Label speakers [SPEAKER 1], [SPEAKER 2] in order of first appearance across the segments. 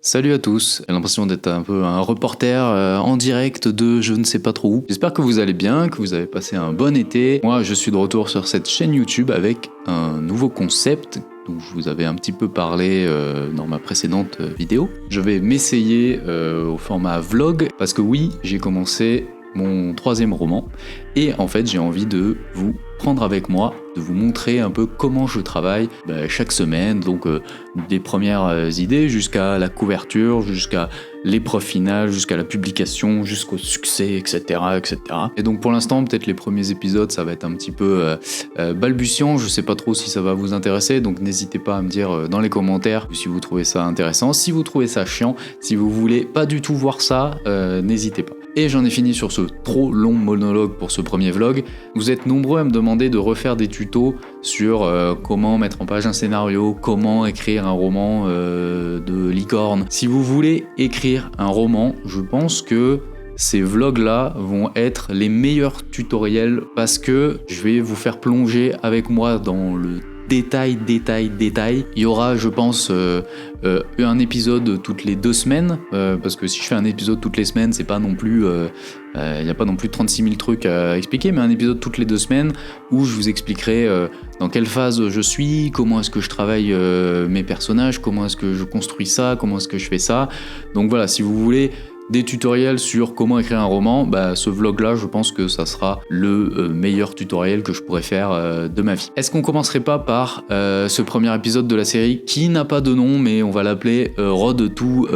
[SPEAKER 1] Salut à tous, j'ai l'impression d'être un peu un reporter en direct de je ne sais pas trop où. J'espère que vous allez bien, que vous avez passé un bon été. Moi je suis de retour sur cette chaîne YouTube avec un nouveau concept dont je vous avais un petit peu parlé dans ma précédente vidéo. Je vais m'essayer au format vlog parce que oui, j'ai commencé mon 3e roman et en fait j'ai envie de vous prendre avec moi, de vous montrer un peu comment je travaille chaque semaine, donc des premières idées jusqu'à la couverture, jusqu'à l'épreuve finale, jusqu'à la publication, jusqu'au succès, etc., etc. Et donc pour l'instant, peut-être les premiers épisodes, ça va être un petit peu balbutiant, je sais pas trop si ça va vous intéresser, donc n'hésitez pas à me dire dans les commentaires si vous trouvez ça intéressant, si vous trouvez ça chiant, si vous voulez pas du tout voir ça, n'hésitez pas. Et j'en ai fini sur ce trop long monologue pour ce premier vlog. Vous êtes nombreux à me demander de refaire des tutos sur comment mettre en page un scénario, comment écrire un roman de licorne. Si vous voulez écrire un roman, je pense que ces vlogs-là vont être les meilleurs tutoriels parce que je vais vous faire plonger avec moi dans le détail. Il y aura, je pense, un épisode toutes les 2 semaines, parce que si je fais un épisode toutes les semaines, c'est pas non plus, il n'y a pas non plus 36 000 trucs à expliquer, mais un épisode toutes les 2 semaines où je vous expliquerai dans quelle phase je suis, comment est-ce que je travaille mes personnages, comment est-ce que je construis ça, comment est-ce que je fais ça. Donc voilà, si vous voulez des tutoriels sur comment écrire un roman, ce vlog-là, je pense que ça sera le meilleur tutoriel que je pourrais faire de ma vie. Est-ce qu'on commencerait pas par ce premier épisode de la série qui n'a pas de nom, mais on va l'appeler Road to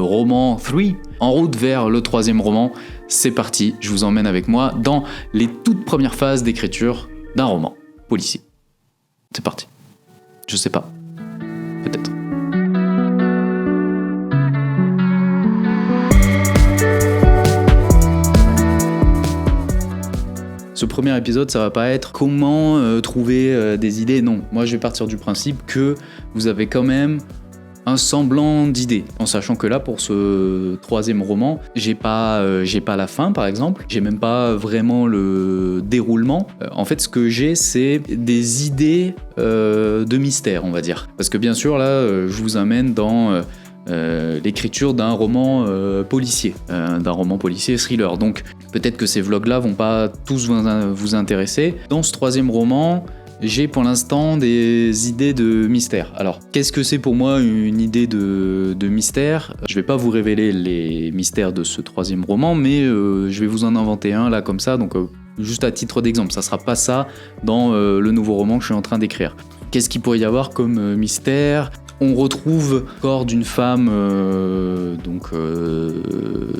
[SPEAKER 1] Roman 3, en route vers le 3e roman. C'est parti, je vous emmène avec moi dans les toutes premières phases d'écriture d'un roman policier. C'est parti. Je sais pas. Peut-être. Ce premier épisode, ça va pas être comment trouver des idées, non. Moi, je vais partir du principe que vous avez quand même un semblant d'idée, en sachant que là, pour ce 3e roman, j'ai pas la fin, par exemple, j'ai même pas vraiment le déroulement. En fait, ce que j'ai, c'est des idées de mystère, on va dire. Parce que bien sûr, là, je vous amène dans l'écriture d'un roman policier, thriller. Donc peut-être que ces vlogs-là vont pas tous vous intéresser. Dans ce 3e roman, j'ai pour l'instant des idées de mystère. Alors, qu'est-ce que c'est pour moi une idée de mystère ? Je vais pas vous révéler les mystères de ce 3e roman, mais je vais vous en inventer un là comme ça, donc juste à titre d'exemple. Ça sera pas ça dans le nouveau roman que je suis en train d'écrire. Qu'est-ce qu'il pourrait y avoir comme mystère ? On retrouve le corps d'une femme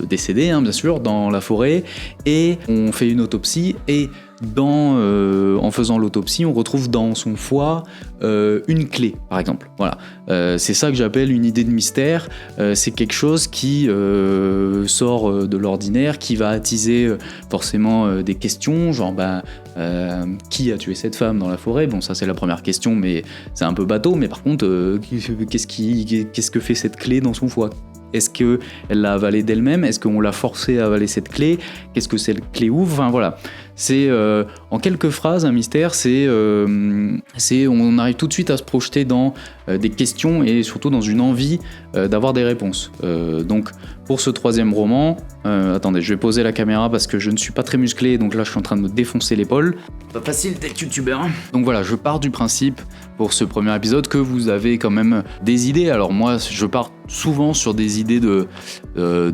[SPEAKER 1] décédée, bien sûr, dans la forêt, et on fait une autopsie, et en faisant l'autopsie, on retrouve dans son foie une clé, par exemple. Voilà, c'est ça que j'appelle une idée de mystère. C'est quelque chose qui sort de l'ordinaire, qui va attiser forcément des questions, genre qui a tué cette femme dans la forêt ? Bon, ça c'est la première question, mais c'est un peu bateau. Mais par contre, qu'est-ce que fait cette clé dans son foie ? Est-ce qu'elle l'a avalée d'elle-même ? Est-ce qu'on l'a forcée à avaler cette clé ? Qu'est-ce que cette clé ouvre ? Enfin voilà, c'est en quelques phrases un mystère, on arrive tout de suite à se projeter dans des questions et surtout dans une envie d'avoir des réponses. Donc pour ce 3e roman, attendez, je vais poser la caméra parce que je ne suis pas très musclé, donc là je suis en train de me défoncer l'épaule. Pas facile d'être youtubeur. Donc voilà, je pars du principe pour ce premier épisode que vous avez quand même des idées. Alors moi, je pars souvent sur des idées de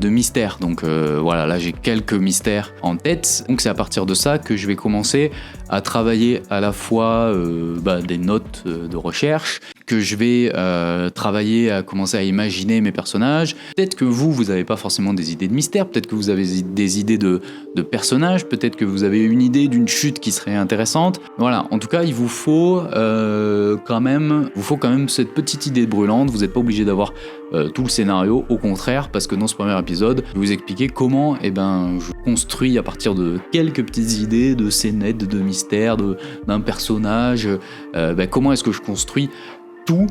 [SPEAKER 1] mystères. Donc voilà, là j'ai quelques mystères en tête. Donc c'est à partir de ça que je vais commencer à travailler à la fois des notes de recherche, que je vais travailler à commencer à imaginer mes personnages. Peut-être que vous n'avez pas forcément des idées de mystère, peut-être que vous avez des idées de personnages, peut-être que vous avez une idée d'une chute qui serait intéressante. Voilà, en tout cas, il vous faut quand même cette petite idée brûlante. Vous n'êtes pas obligé d'avoir tout le scénario, au contraire, parce que dans ce premier épisode, je vais vous expliquer comment je construis à partir de quelques petites idées de scénettes, de mystères, d'un personnage, comment est-ce que je construis tout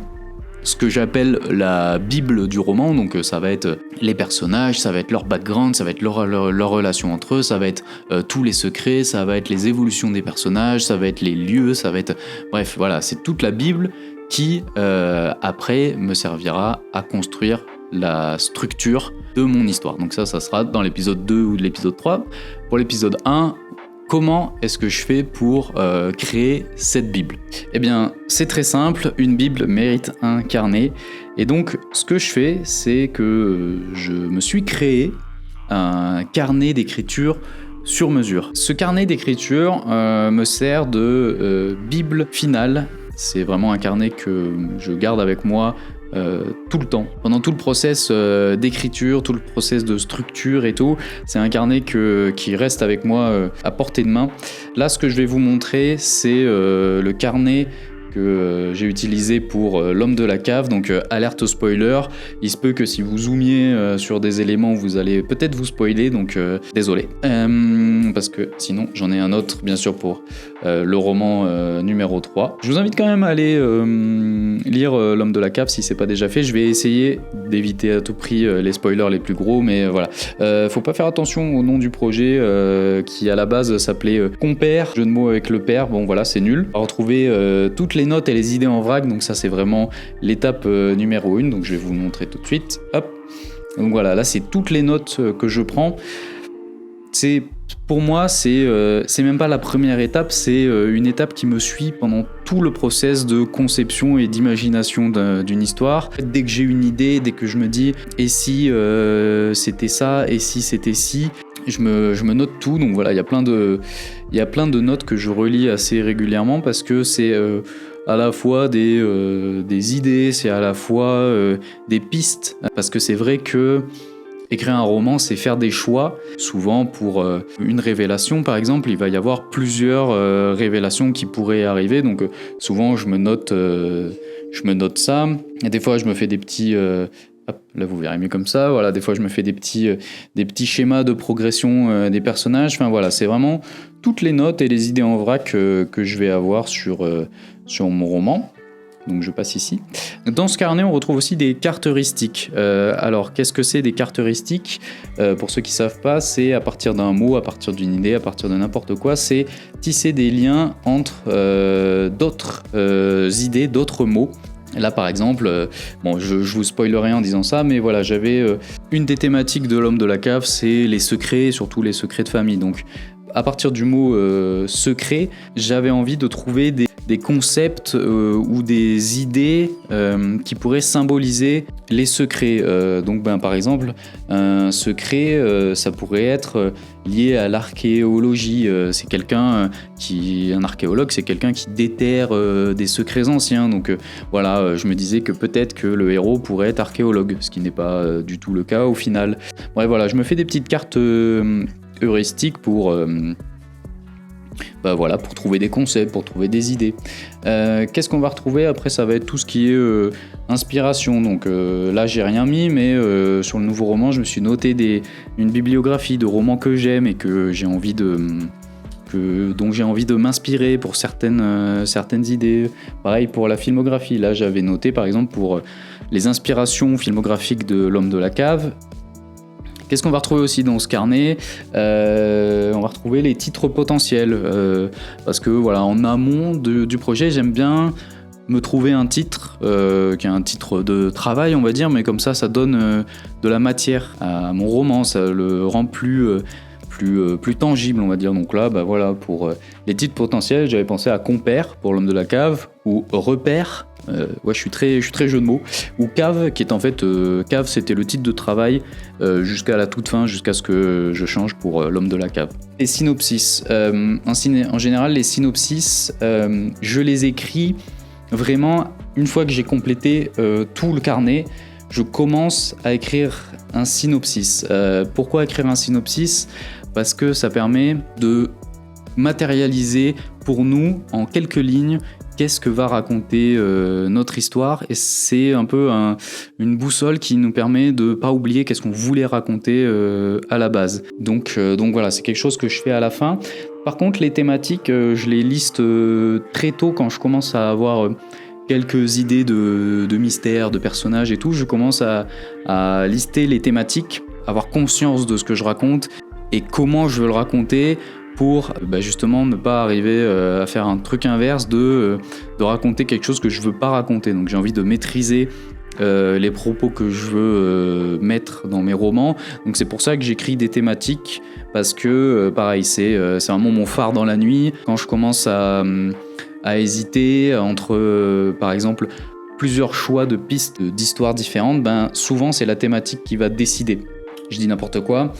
[SPEAKER 1] ce que j'appelle la bible du roman. Donc ça va être les personnages, ça va être leur background, ça va être leur relation entre eux, ça va être tous les secrets, ça va être les évolutions des personnages, ça va être les lieux, ça va être... Bref, voilà, c'est toute la bible qui, après, me servira à construire la structure de mon histoire. Donc ça sera dans l'épisode 2 ou de l'épisode 3. Pour l'épisode 1, comment est-ce que je fais pour créer cette Bible ? Eh bien, c'est très simple, une Bible mérite un carnet. Et donc, ce que je fais, c'est que je me suis créé un carnet d'écriture sur mesure. Ce carnet d'écriture me sert de Bible finale. C'est vraiment un carnet que je garde avec moi tout le temps. Pendant tout le process d'écriture, tout le process de structure et tout, c'est un carnet qui reste avec moi à portée de main. Là, ce que je vais vous montrer, c'est le carnet que j'ai utilisé pour l'homme de la cave, donc alerte spoiler. Il se peut que si vous zoomiez sur des éléments, vous allez peut-être vous spoiler, donc désolé. Parce que sinon, j'en ai un autre, bien sûr, pour le roman numéro 3. Je vous invite quand même à aller lire l'homme de la cave si c'est pas déjà fait. Je vais essayer d'éviter à tout prix les spoilers les plus gros, mais voilà. Faut pas faire attention au nom du projet qui à la base s'appelait Compère, jeu de mots avec le père. Bon voilà, c'est nul. On va retrouver toutes les notes et les idées en vrac, donc ça c'est vraiment l'étape numéro 1, donc je vais vous le montrer tout de suite. Hop. Donc voilà, là c'est toutes les notes que je prends. Pour moi, c'est même pas la première étape, c'est une étape qui me suit pendant tout le process de conception et d'imagination d'une histoire. Dès que j'ai une idée, dès que je me dis « et si c'était ça, et si c'était ci », je me note tout. Donc voilà, il y a plein de notes que je relis assez régulièrement parce que c'est à la fois des idées, c'est à la fois des pistes. Parce que c'est vrai que écrire un roman, c'est faire des choix. Souvent, pour une révélation, par exemple, il va y avoir plusieurs révélations qui pourraient arriver. Donc, souvent, je me note ça. Et des fois, je me fais des petits... hop, là, vous verrez mieux comme ça. Voilà, des fois, je me fais des petits schémas de progression des personnages. Enfin, voilà, c'est vraiment toutes les notes et les idées en vrac que je vais avoir sur mon roman. Donc je passe ici. Dans ce carnet, on retrouve aussi des cartes heuristiques. Alors, qu'est-ce que c'est des cartes heuristiques ? Pour ceux qui ne savent pas, c'est à partir d'un mot, à partir d'une idée, à partir de n'importe quoi, c'est tisser des liens entre d'autres idées, d'autres mots. Là, par exemple, bon, je vous spoil rien en disant ça, mais voilà, j'avais une des thématiques de l'homme de la cave, c'est les secrets, surtout les secrets de famille. Donc, à partir du mot secret, j'avais envie de trouver des concepts ou des idées qui pourraient symboliser les secrets. Donc, par exemple, un secret, ça pourrait être lié à l'archéologie. C'est un archéologue, c'est quelqu'un qui déterre des secrets anciens. Donc, voilà, je me disais que peut-être que le héros pourrait être archéologue, ce qui n'est pas du tout le cas au final. Bref, voilà, je me fais des petites cartes heuristiques pour trouver des concepts, pour trouver des idées. Qu'est-ce qu'on va retrouver après ? Ça va être tout ce qui est inspiration. Donc là, j'ai rien mis, mais sur le nouveau roman, je me suis noté une bibliographie de romans que j'aime et que j'ai envie dont j'ai envie de m'inspirer pour certaines idées. Pareil pour la filmographie. Là, j'avais noté, par exemple, pour les inspirations filmographiques de l'homme de la cave. Qu'est-ce qu'on va retrouver aussi dans ce carnet ? On va retrouver les titres potentiels. Parce que voilà, en amont du projet, j'aime bien me trouver un titre, qui est un titre de travail, on va dire, mais comme ça donne de la matière à mon roman, ça le rend plus tangible, on va dire. Donc là, voilà, pour les titres potentiels, j'avais pensé à Compère pour l'homme de la cave, ou Repère. Je suis très jeu de mots, ou Cave, qui est en fait Cave, c'était le titre de travail jusqu'à la toute fin, jusqu'à ce que je change pour l'homme de la cave. Les synopsis, en général les synopsis, je les écris vraiment une fois que j'ai complété tout le carnet. Je commence à écrire un synopsis. Pourquoi écrire un synopsis ? Parce que ça permet de matérialiser pour nous en quelques lignes qu'est-ce que va raconter notre histoire, et c'est un peu une boussole qui nous permet de pas oublier qu'est-ce qu'on voulait raconter à la base. Donc voilà, c'est quelque chose que je fais à la fin. Par contre, les thématiques, je les liste très tôt quand je commence à avoir quelques idées de mystères, de personnages et tout. Je commence à lister les thématiques, avoir conscience de ce que je raconte et comment je veux le raconter, pour justement ne pas arriver à faire un truc inverse de raconter quelque chose que je veux pas raconter. Donc j'ai envie de maîtriser les propos que je veux mettre dans mes romans. Donc c'est pour ça que j'écris des thématiques, parce que pareil, c'est vraiment mon phare dans la nuit. Quand je commence à hésiter entre, par exemple, plusieurs choix de pistes d'histoires différentes, souvent c'est la thématique qui va décider. Je dis n'importe quoi,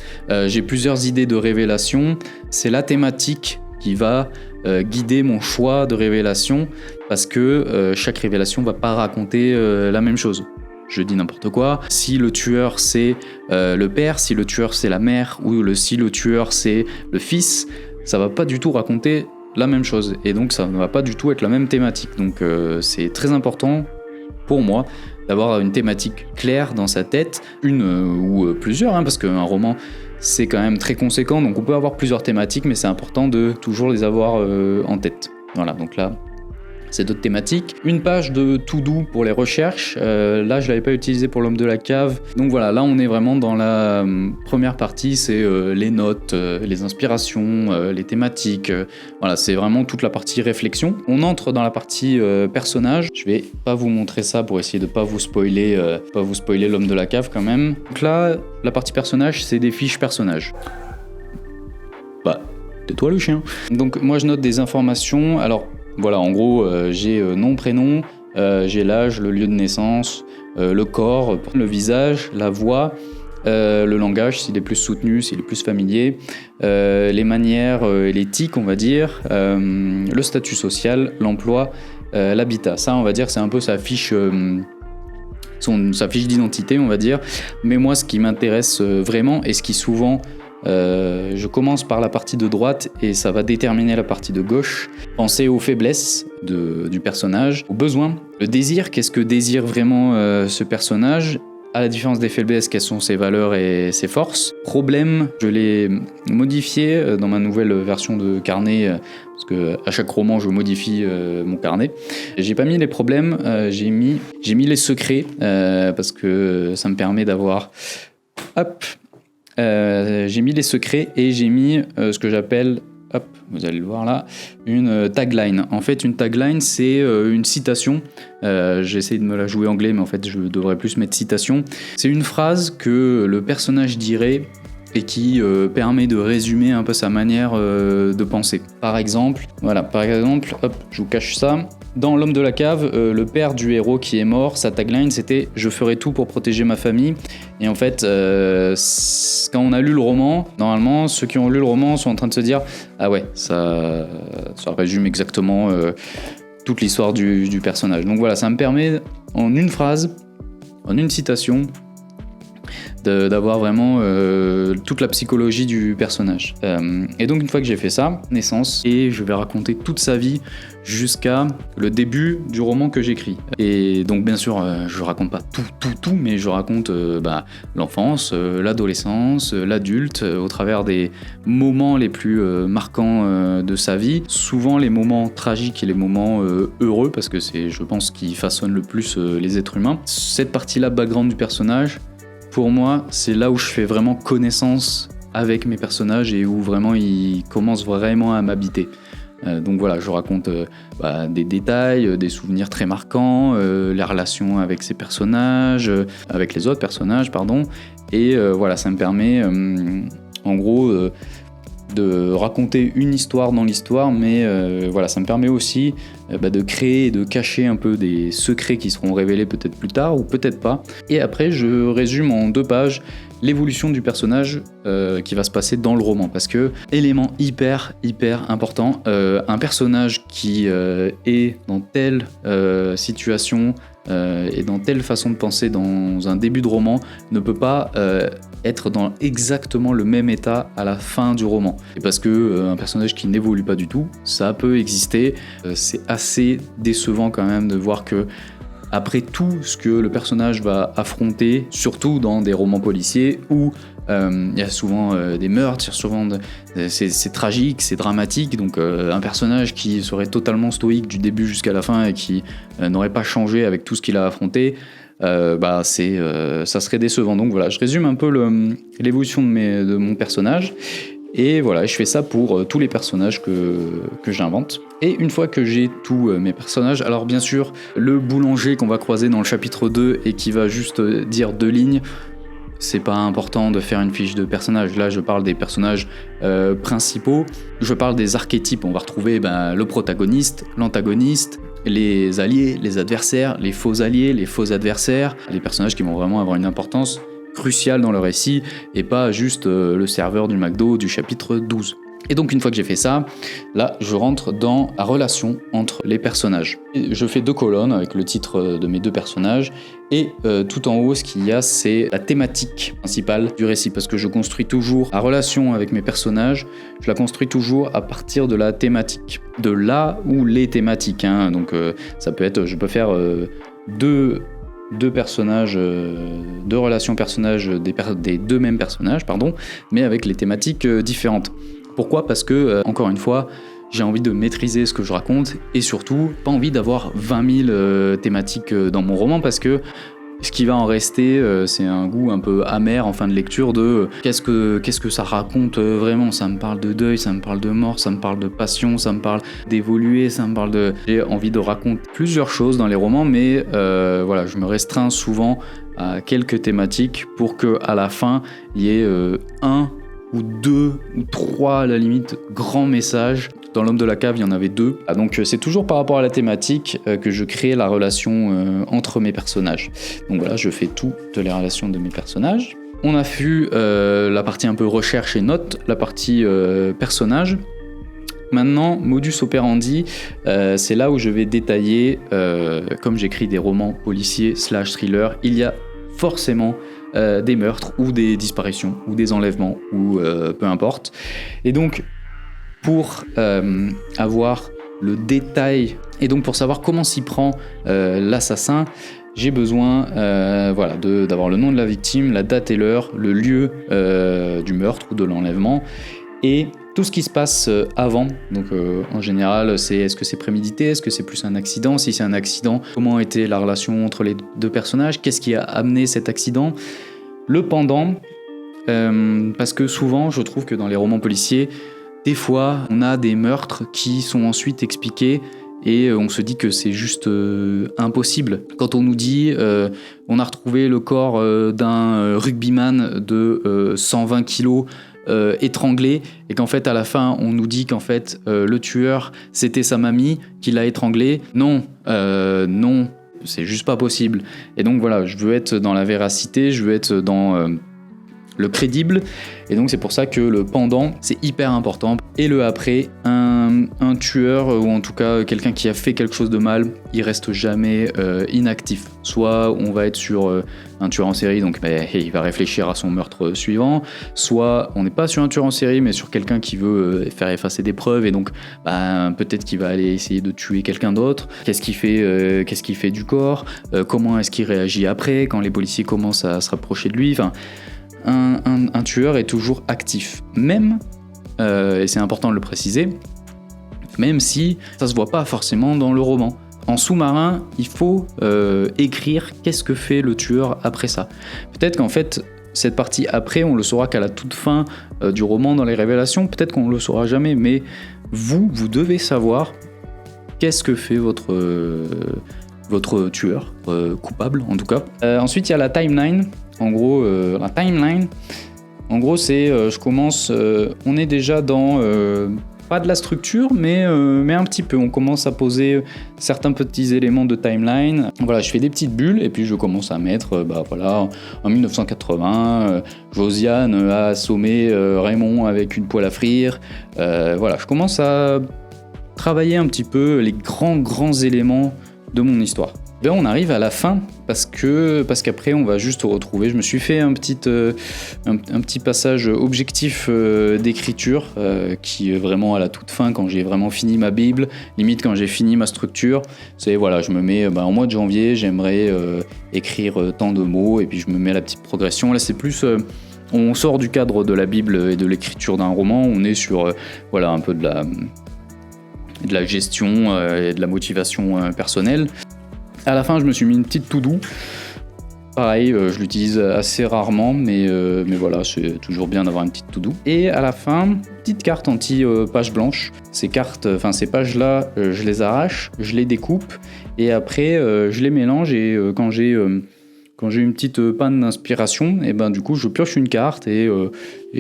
[SPEAKER 1] j'ai plusieurs idées de révélation, c'est la thématique qui va guider mon choix de révélation, parce que chaque révélation va pas raconter la même chose. Je dis n'importe quoi, si le tueur c'est le père, si le tueur c'est la mère, ou si le tueur c'est le fils, ça va pas du tout raconter la même chose, et donc ça ne va pas du tout être la même thématique. Donc c'est très important pour moi d'avoir une thématique claire dans sa tête, une ou plusieurs, parce qu'un roman c'est quand même très conséquent, donc on peut avoir plusieurs thématiques, mais c'est important de toujours les avoir en tête. Voilà, donc là c'est d'autres thématiques. Une page de to-do pour les recherches, là je l'avais pas utilisé pour l'homme de la cave, donc voilà, là on est vraiment dans la première partie, c'est les notes, les inspirations, les thématiques, voilà, c'est vraiment toute la partie réflexion. On entre dans la partie personnage, je vais pas vous montrer ça pour essayer de pas vous spoiler l'homme de la cave quand même. Donc là, la partie personnage, c'est des fiches personnages. Tais-toi le chien. Donc moi je note des informations, alors voilà, en gros, j'ai nom, prénom, j'ai l'âge, le lieu de naissance, le corps, le visage, la voix, le langage, s'il est plus soutenu, s'il est plus familier, les manières et les tics, on va dire, le statut social, l'emploi, l'habitat. Ça, on va dire, c'est un peu sa fiche d'identité, on va dire. Mais moi, ce qui m'intéresse vraiment, et ce qui souvent... je commence par la partie de droite et ça va déterminer la partie de gauche. Pensez aux faiblesses du personnage, aux besoins, le désir, qu'est-ce que désire vraiment ce personnage, à la différence des faiblesses, quelles sont ses valeurs et ses forces. Problème, je l'ai modifié dans ma nouvelle version de carnet, parce que à chaque roman je modifie mon carnet. J'ai pas mis les problèmes, j'ai mis les secrets, parce que ça me permet d'avoir... j'ai mis les secrets et j'ai mis ce que j'appelle, vous allez le voir là, une tagline. En fait, une tagline, c'est une citation. J'essaie de me la jouer anglais, mais en fait, je devrais plus mettre citation. C'est une phrase que le personnage dirait et qui permet de résumer un peu sa manière de penser. Par exemple, je vous cache ça. Dans L'homme de la cave, le père du héros qui est mort, sa tagline c'était « Je ferai tout pour protéger ma famille ». Et en fait, quand on a lu le roman, normalement, ceux qui ont lu le roman sont en train de se dire « Ah ouais, ça résume exactement toute l'histoire du personnage ». Donc voilà, ça me permet en une phrase, en une citation, d'avoir vraiment toute la psychologie du personnage. Et donc une fois que j'ai fait ça, naissance, et je vais raconter toute sa vie jusqu'à le début du roman que j'écris. Et donc bien sûr, je raconte pas tout, mais je raconte l'enfance, l'adolescence, l'adulte, au travers des moments les plus marquants de sa vie. Souvent les moments tragiques et les moments heureux, parce que c'est, je pense, qui façonne le plus les êtres humains. Cette partie-là, background du personnage, pour moi, c'est là où je fais vraiment connaissance avec mes personnages et où vraiment ils commencent vraiment à m'habiter. Donc voilà, je raconte des détails, des souvenirs très marquants, les relations avec ces personnages, avec les autres personnages, pardon. Et voilà, ça me permet en gros de raconter une histoire dans l'histoire, mais voilà, ça me permet aussi de créer et de cacher un peu des secrets qui seront révélés peut-être plus tard ou peut-être pas. Et après, je résume en 2 pages l'évolution du personnage qui va se passer dans le roman, parce que élément hyper important, un personnage qui est dans telle situation et dans telle façon de penser dans un début de roman ne peut pas être dans exactement le même état à la fin du roman. Et parce que un personnage qui n'évolue pas du tout, ça peut exister. C'est assez décevant quand même de voir que après tout ce que le personnage va affronter, surtout dans des romans policiers où il y a souvent des meurtres, c'est tragique, c'est dramatique, donc un personnage qui serait totalement stoïque du début jusqu'à la fin et qui n'aurait pas changé avec tout ce qu'il a affronté, ça serait décevant. Donc voilà, je résume un peu l'évolution de mon personnage. Et voilà, je fais ça pour tous les personnages que j'invente. Et une fois que j'ai tous mes personnages, alors bien sûr, le boulanger qu'on va croiser dans le chapitre 2 et qui va juste dire 2 lignes, c'est pas important de faire une fiche de personnage. Là, je parle des personnages principaux. Je parle des archétypes. On va retrouver le protagoniste, l'antagoniste, les alliés, les adversaires, les faux alliés, les faux adversaires, les personnages qui vont vraiment avoir une importance cruciale dans le récit et pas juste le serveur du McDo du chapitre 12. Et donc une fois que j'ai fait ça, là je rentre dans la relation entre les personnages. Et je fais 2 colonnes avec le titre de mes 2 personnages et tout en haut ce qu'il y a c'est la thématique principale du récit parce que je construis toujours la relation avec mes personnages, je la construis toujours à partir de la thématique, de là où les thématiques. Donc ça peut être, je peux faire deux personnages, 2 relations personnages des 2 mêmes personnages, mais avec les thématiques différentes. Pourquoi ? Parce que, encore une fois, j'ai envie de maîtriser ce que je raconte et surtout, pas envie d'avoir 20 000 thématiques dans mon roman parce que ce qui va en rester, c'est un goût un peu amer en fin de lecture de qu'est-ce que ça raconte vraiment. Ça me parle de deuil, ça me parle de mort, ça me parle de passion, ça me parle d'évoluer, ça me parle de... J'ai envie de raconter plusieurs choses dans les romans, mais voilà, je me restreins souvent à quelques thématiques pour qu'à la fin, il y ait 1 ou 2 ou 3 à la limite grands messages. Dans L'Homme de la Cave, il y en avait 2. Donc c'est toujours par rapport à la thématique que je crée la relation entre mes personnages. Donc voilà, je fais toutes les relations de mes personnages. On a vu la partie un peu recherche et notes, la partie personnage. Maintenant, modus operandi, c'est là où je vais détailler, comme j'écris des romans policiers / thrillers, il y a forcément des meurtres ou des disparitions ou des enlèvements ou peu importe. Et donc pour avoir le détail et donc pour savoir comment s'y prend l'assassin, j'ai besoin d'avoir le nom de la victime, la date et l'heure, le lieu du meurtre ou de l'enlèvement et tout ce qui se passe avant. Donc en général, est-ce que c'est prémédité, est-ce que c'est plus un accident, si c'est un accident, comment était la relation entre les 2 personnages, qu'est-ce qui a amené cet accident, le pendant, parce que souvent je trouve que dans les romans policiers, des fois on a des meurtres qui sont ensuite expliqués et on se dit que c'est juste impossible. Quand on nous dit on a retrouvé le corps d'un rugbyman de 120 kilos étranglé et qu'en fait à la fin on nous dit qu'en fait le tueur c'était sa mamie qui l'a étranglé, non, c'est juste pas possible. Et donc voilà, je veux être dans la véracité, je veux être dans le crédible, et donc c'est pour ça que le pendant c'est hyper important. Et le après, un tueur ou en tout cas quelqu'un qui a fait quelque chose de mal, il reste jamais inactif. Soit on va être sur un tueur en série, donc il va réfléchir à son meurtre suivant, soit on n'est pas sur un tueur en série mais sur quelqu'un qui veut faire effacer des preuves et donc peut-être qu'il va aller essayer de tuer quelqu'un d'autre. Qu'est-ce qu'il fait du corps, comment est-ce qu'il réagit après quand les policiers commencent à se rapprocher de lui. Un tueur est toujours actif, même, et c'est important de le préciser, même si ça se voit pas forcément dans le roman. En sous-marin, il faut écrire qu'est-ce que fait le tueur après ça. Peut-être qu'en fait, cette partie après, on le saura qu'à la toute fin du roman, dans les révélations, peut-être qu'on le saura jamais, mais vous devez savoir qu'est-ce que fait votre tueur, coupable en tout cas. Ensuite, il y a la timeline. En gros, la timeline, en gros, c'est, je commence, on est déjà dans, pas de la structure, mais un petit peu. On commence à poser certains petits éléments de timeline. Voilà, je fais des petites bulles et puis je commence à mettre, en 1980, Josiane a assommé Raymond avec une poêle à frire. Voilà, je commence à travailler un petit peu les grands éléments de mon histoire. On arrive à la fin parce qu'après on va juste retrouver. Je me suis fait un petit passage objectif d'écriture qui est vraiment à la toute fin quand j'ai vraiment fini ma Bible, limite quand j'ai fini ma structure. C'est voilà, je me mets en mois de janvier, j'aimerais écrire tant de mots et puis je me mets la petite progression. Là c'est plus on sort du cadre de la Bible et de l'écriture d'un roman, on est sur un peu de la gestion et de la motivation personnelle. À la fin, je me suis mis une petite to-do Pareil, je l'utilise assez rarement, mais voilà, c'est toujours bien d'avoir une petite to-do. Et à la fin, petite carte anti-page blanche. Ces pages-là, je les arrache, je les découpe, et après, je les mélange, et quand j'ai une petite panne d'inspiration, et ben du coup, je pioche une carte, et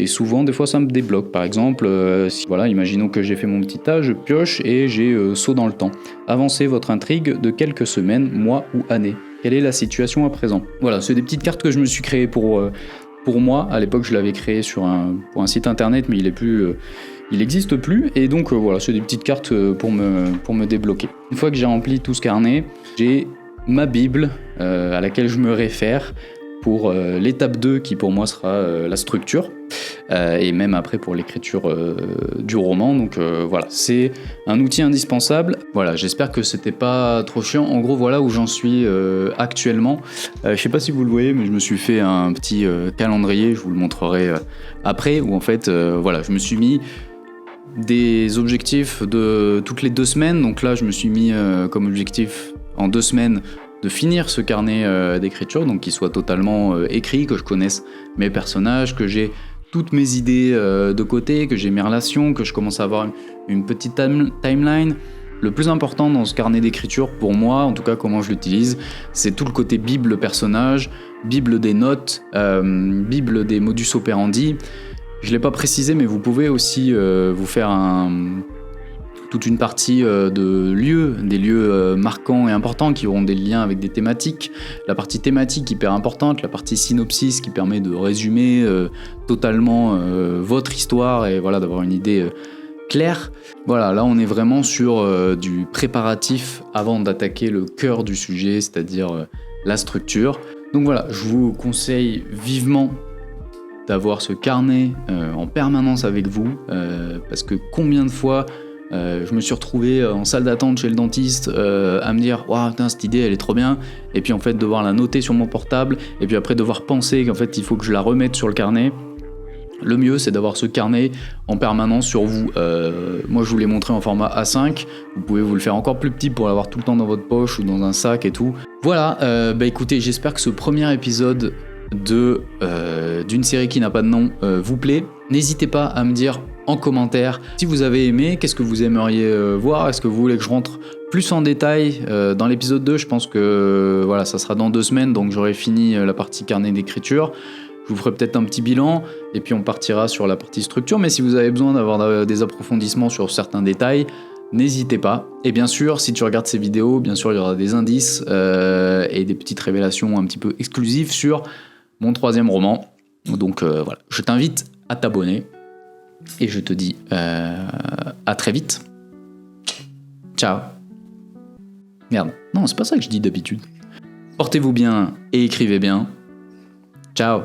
[SPEAKER 1] souvent, des fois, ça me débloque. Par exemple, imaginons que j'ai fait mon petit tas, je pioche, et j'ai saut dans le temps. Avancez votre intrigue de quelques semaines, mois ou années. Quelle est la situation à présent? Voilà, c'est des petites cartes que je me suis créées pour moi. À l'époque, je l'avais créé pour un site internet, mais il n'existe plus. Et donc, voilà, c'est des petites cartes pour me débloquer. Une fois que j'ai rempli tout ce carnet, j'ai ma Bible à laquelle je me réfère pour l'étape 2 qui pour moi sera la structure. Et même après pour l'écriture du roman. Donc voilà, c'est un outil indispensable. Voilà, j'espère que c'était pas trop chiant. En gros, voilà où j'en suis actuellement. Je sais pas si vous le voyez, mais je me suis fait un petit calendrier, je vous le montrerai après, où en fait, je me suis mis des objectifs de toutes les 2 semaines. Donc là, je me suis mis comme objectif en 2 semaines de finir ce carnet d'écriture, donc qu'il soit totalement écrit, que je connaisse mes personnages, que j'ai toutes mes idées de côté, que j'ai mes relations, que je commence à avoir une petite timeline. Le plus important dans ce carnet d'écriture, pour moi, en tout cas comment je l'utilise, c'est tout le côté bible personnage, bible des notes, bible des modus operandi. Je ne l'ai pas précisé, mais vous pouvez aussi vous faire toute une partie de lieux, des lieux marquants et importants qui auront des liens avec des thématiques. La partie thématique hyper importante, la partie synopsis qui permet de résumer totalement votre histoire et voilà, d'avoir une idée claire. Voilà, là on est vraiment sur du préparatif avant d'attaquer le cœur du sujet, c'est-à-dire la structure. Donc voilà, je vous conseille vivement d'avoir ce carnet en permanence avec vous, parce que combien de fois je me suis retrouvé en salle d'attente chez le dentiste à me dire waouh, cette idée elle est trop bien, et puis en fait devoir la noter sur mon portable, et puis après devoir penser qu'en fait il faut que je la remette sur le carnet. Le mieux c'est d'avoir ce carnet en permanence sur vous. Moi je vous l'ai montré en format A5, vous pouvez vous le faire encore plus petit pour l'avoir tout le temps dans votre poche ou dans un sac et tout. Voilà, écoutez, j'espère que ce premier épisode d'une série qui n'a pas de nom vous plaît. N'hésitez pas à me dire en commentaire si vous avez aimé, qu'est-ce que vous aimeriez voir, est-ce que vous voulez que je rentre plus en détail dans l'épisode 2. Je pense que voilà, ça sera dans 2 semaines, donc j'aurai fini la partie carnet d'écriture. Je vous ferai peut-être un petit bilan et puis on partira sur la partie structure, mais si vous avez besoin d'avoir des approfondissements sur certains détails, n'hésitez pas. Et bien sûr, si tu regardes ces vidéos, bien sûr il y aura des indices et des petites révélations un petit peu exclusives sur mon 3e roman. Donc voilà, je t'invite à t'abonner et je te dis à très vite. Ciao. Merde, non, c'est pas ça que je dis d'habitude. Portez-vous bien et écrivez bien. Ciao.